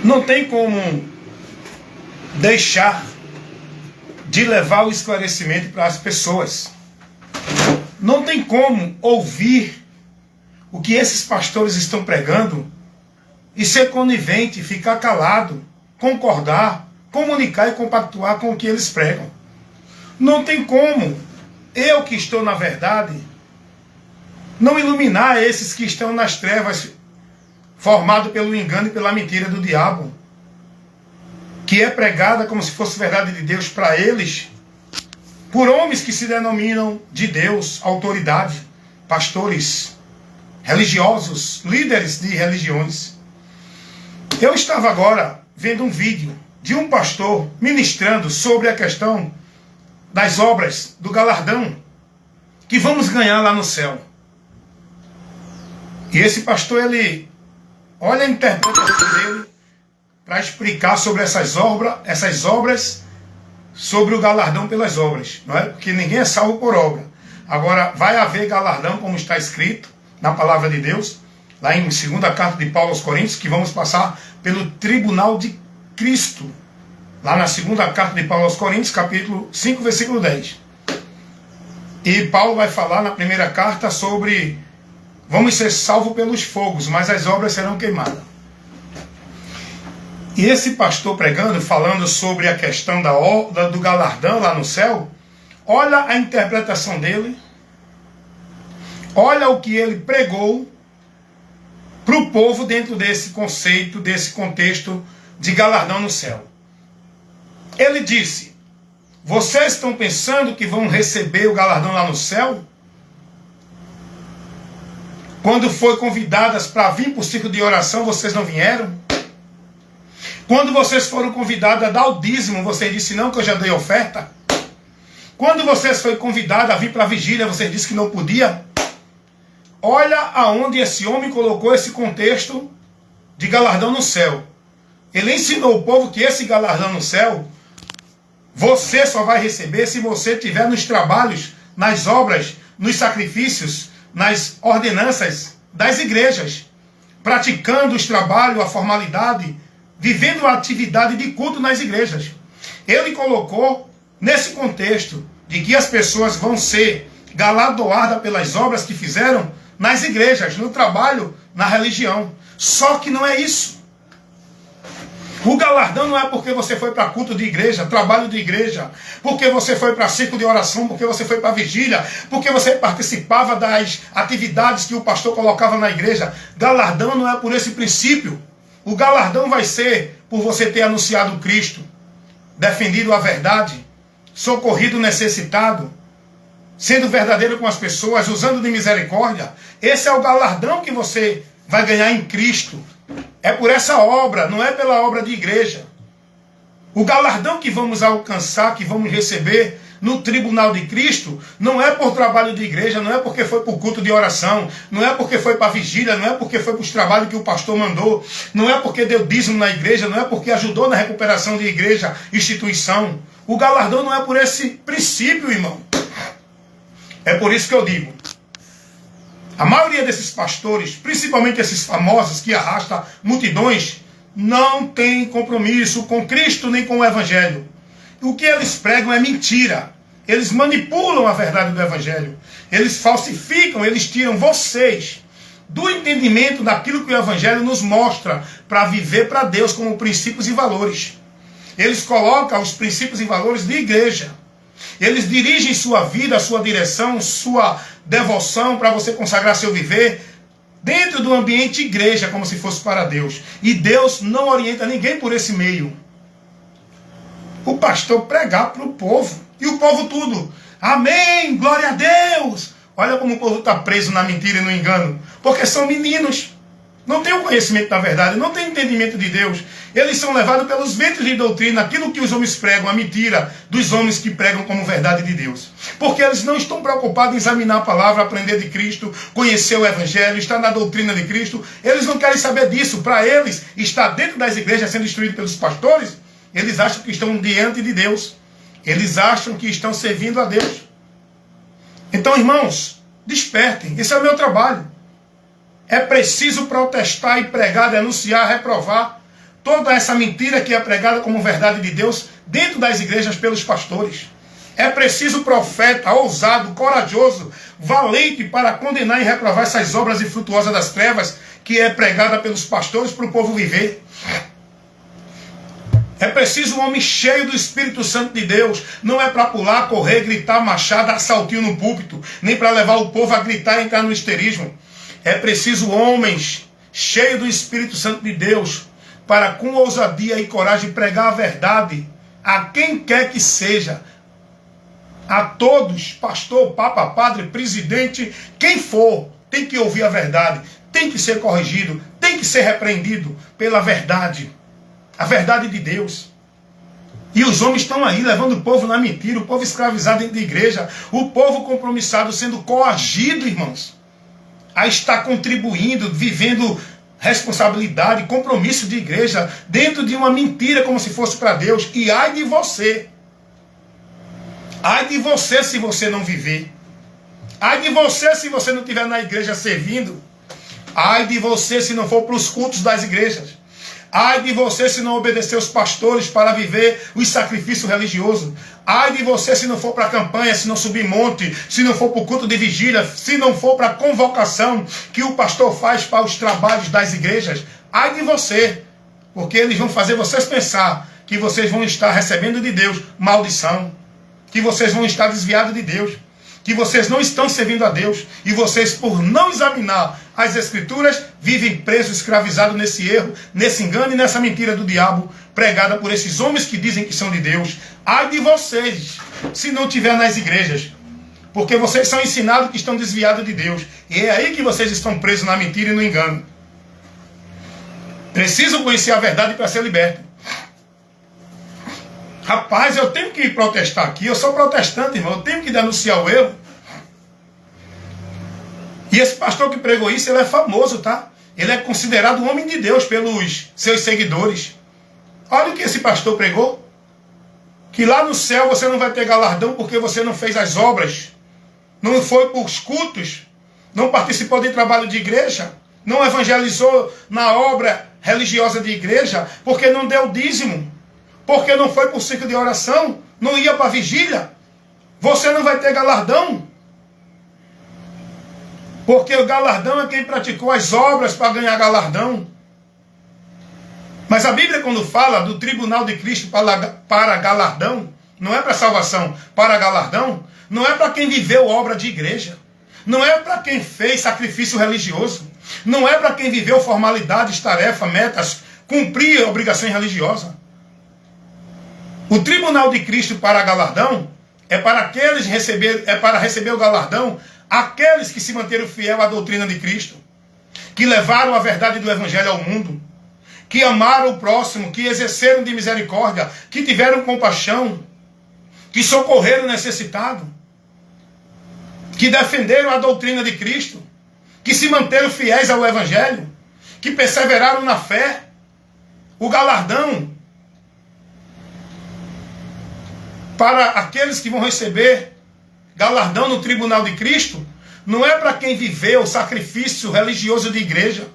Não tem como deixar de levar o esclarecimento para as pessoas. Não tem como ouvir o que esses pastores estão pregando e ser conivente, ficar calado, concordar, comunicar e compactuar com o que eles pregam. Não tem como eu, que estou na verdade, não iluminar esses que estão nas trevas, formado pelo engano e pela mentira do diabo, que é pregada como se fosse verdade de Deus para eles, por homens que se denominam de Deus, autoridade, pastores, religiosos, líderes de religiões. Eu estava agora vendo um vídeo de um pastor ministrando sobre a questão das obras, do galardão que vamos ganhar lá no céu. E esse pastor, ele olha a interpretação dele para explicar sobre essas obras, sobre o galardão pelas obras, não é? Porque ninguém é salvo por obra. Agora, vai haver galardão, como está escrito na palavra de Deus, lá em 2ª carta de Paulo aos Coríntios, que vamos passar pelo tribunal de Cristo, lá na 2ª carta de Paulo aos Coríntios, capítulo 5, versículo 10. E Paulo vai falar na 1ª carta sobre vamos ser salvos pelos fogos, mas as obras serão queimadas. E esse pastor pregando, falando sobre a questão do galardão lá no céu, olha a interpretação dele, olha o que ele pregou para o povo dentro desse conceito, desse contexto de galardão no céu. Ele disse: vocês estão pensando que vão receber o galardão lá no céu? Quando foi convidadas para vir para o ciclo de oração, vocês não vieram? Quando vocês foram convidadas a dar o dízimo, vocês disseram não, que eu já dei oferta? Quando vocês foram convidadas a vir para a vigília, vocês disseram que não podia? Olha aonde esse homem colocou esse contexto de galardão no céu. Ele ensinou o povo que esse galardão no céu, você só vai receber se você estiver nos trabalhos, nas obras, nos sacrifícios, nas ordenanças das igrejas, praticando os trabalhos, a formalidade, vivendo a atividade de culto nas igrejas. Ele colocou nesse contexto de que as pessoas vão ser galardoadas pelas obras que fizeram nas igrejas, no trabalho, na religião. Só que não é isso. O galardão não é porque você foi para culto de igreja, trabalho de igreja, porque você foi para círculo de oração, porque você foi para vigília, porque você participava das atividades que o pastor colocava na igreja. Galardão não é por esse princípio. O galardão vai ser por você ter anunciado Cristo, defendido a verdade, socorrido o necessitado, sendo verdadeiro com as pessoas, usando de misericórdia. Esse é o galardão que você vai ganhar em Cristo. É por essa obra, não é pela obra de igreja. O galardão que vamos alcançar, que vamos receber no tribunal de Cristo, não é por trabalho de igreja, não é porque foi para o culto de oração, não é porque foi para a vigília, não é porque foi para os trabalhos que o pastor mandou, não é porque deu dízimo na igreja, não é porque ajudou na recuperação de igreja, instituição. O galardão não é por esse princípio, irmão. É por isso que eu digo, a maioria desses pastores, principalmente esses famosos que arrastam multidões, não tem compromisso com Cristo nem com o Evangelho. O que eles pregam é mentira. Eles manipulam a verdade do Evangelho. Eles falsificam, eles tiram vocês do entendimento daquilo que o Evangelho nos mostra para viver para Deus como princípios e valores. Eles colocam os princípios e valores de igreja. Eles dirigem sua vida, sua direção, sua devoção para você consagrar seu viver dentro do ambiente igreja, como se fosse para Deus. E Deus não orienta ninguém por esse meio. O pastor pregar para o povo. E o povo tudo. Amém, glória a Deus. Olha como o povo está preso na mentira e no engano. Porque são meninos. Não tem o conhecimento da verdade, não tem entendimento de Deus. Eles são levados pelos ventos de doutrina, aquilo que os homens pregam, a mentira dos homens que pregam como verdade de Deus. Porque eles não estão preocupados em examinar a palavra, aprender de Cristo, conhecer o Evangelho, estar na doutrina de Cristo. Eles não querem saber disso. Para eles, estar dentro das igrejas sendo instruído pelos pastores, eles acham que estão diante de Deus. Eles acham que estão servindo a Deus. Então, irmãos, despertem. Esse é o meu trabalho. É preciso protestar e pregar, denunciar, reprovar, toda essa mentira que é pregada como verdade de Deus dentro das igrejas pelos pastores. É preciso profeta ousado, corajoso, valente para condenar e reprovar essas obras infrutuosas das trevas que é pregada pelos pastores para o povo viver. É preciso um homem cheio do Espírito Santo de Deus. Não é para pular, correr, gritar, machado, dar saltinho no púlpito, nem para levar o povo a gritar e entrar no histerismo. É preciso homens cheios do Espírito Santo de Deus para com ousadia e coragem pregar a verdade a quem quer que seja. A todos, pastor, papa, padre, presidente, quem for, tem que ouvir a verdade, tem que ser corrigido, tem que ser repreendido pela verdade. A verdade de Deus. E os homens estão aí levando o povo na mentira, o povo escravizado dentro da igreja, o povo compromissado sendo coagido, irmãos, a estar contribuindo, vivendo responsabilidade, compromisso de igreja, dentro de uma mentira como se fosse para Deus. E ai de você. Ai de você se você não viver. Ai de você se você não estiver na igreja servindo. Ai de você se não for para os cultos das igrejas. Ai de você se não obedecer os pastores para viver os sacrifícios religiosos. Ai de você se não for para a campanha, se não subir monte, se não for para o culto de vigília, se não for para a convocação que o pastor faz para os trabalhos das igrejas. Ai de você, porque eles vão fazer vocês pensar que vocês vão estar recebendo de Deus maldição, que vocês vão estar desviados de Deus, que vocês não estão servindo a Deus, e vocês, por não examinar as Escrituras, vivem presos, escravizados nesse erro, nesse engano e nessa mentira do diabo, pregada por esses homens que dizem que são de Deus. Ai de vocês, se não estiver nas igrejas, porque vocês são ensinados que estão desviados de Deus, e é aí que vocês estão presos na mentira e no engano. Precisam conhecer a verdade para ser libertos. Rapaz, eu tenho que protestar aqui, eu sou protestante, irmão, eu tenho que denunciar o erro. E esse pastor que pregou isso, ele é famoso, tá? Ele é considerado um homem de Deus pelos seus seguidores. Olha o que esse pastor pregou. Que lá no céu você não vai ter galardão porque você não fez as obras, não foi para os cultos, não participou de trabalho de igreja, não evangelizou na obra religiosa de igreja, porque não deu dízimo, porque não foi para o ciclo de oração, não ia para a vigília. Você não vai ter galardão. Porque o galardão é quem praticou as obras para ganhar galardão. Mas a Bíblia, quando fala do tribunal de Cristo para galardão, não é para salvação, para galardão, não é para quem viveu obra de igreja, não é para quem fez sacrifício religioso, não é para quem viveu formalidades, tarefas, metas, cumprir obrigações religiosas. O tribunal de Cristo para galardão é para aqueles para receber o galardão aqueles que se manteram fiel à doutrina de Cristo, que levaram a verdade do Evangelho ao mundo, que amaram o próximo, que exerceram de misericórdia, que tiveram compaixão, que socorreram o necessitado, que defenderam a doutrina de Cristo, que se manteram fiéis ao Evangelho, que perseveraram na fé. O galardão para aqueles que vão receber galardão no tribunal de Cristo, não é para quem viveu o sacrifício religioso de igreja,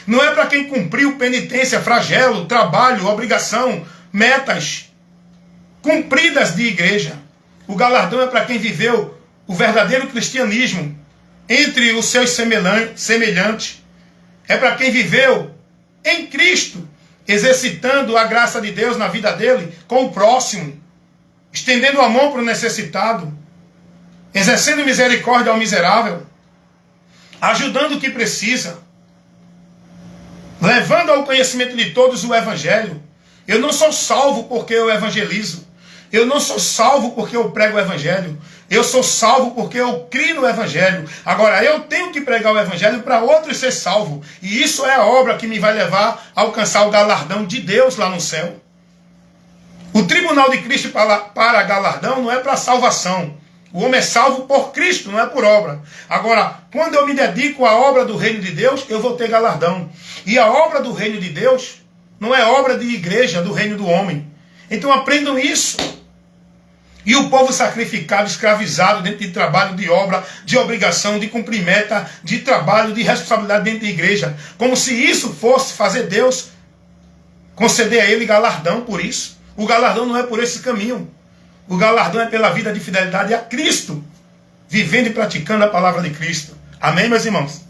não é para quem cumpriu penitência, flagelo, trabalho, obrigação, metas cumpridas de igreja. O galardão é para quem viveu o verdadeiro cristianismo entre os seus semelhantes. É para quem viveu em Cristo, exercitando a graça de Deus na vida dele com o próximo, estendendo a mão para o necessitado, exercendo misericórdia ao miserável, ajudando o que precisa, levando ao conhecimento de todos o Evangelho. Eu não sou salvo porque eu evangelizo. Eu não sou salvo porque eu prego o Evangelho. Eu sou salvo porque eu crio no Evangelho. Agora, eu tenho que pregar o Evangelho para outros ser salvo. E isso é a obra que me vai levar a alcançar o galardão de Deus lá no céu. O tribunal de Cristo para galardão não é para salvação. O homem é salvo por Cristo, não é por obra. Agora, quando eu me dedico à obra do reino de Deus, eu vou ter galardão. E a obra do reino de Deus não é obra de igreja do reino do homem. Então aprendam isso. E o povo sacrificado, escravizado dentro de trabalho, de obra, de obrigação, de cumprir meta, de trabalho, de responsabilidade dentro da igreja. Como se isso fosse fazer Deus conceder a ele galardão por isso. O galardão não é por esse caminho. O galardão é pela vida de fidelidade a Cristo, vivendo e praticando a palavra de Cristo. Amém, meus irmãos?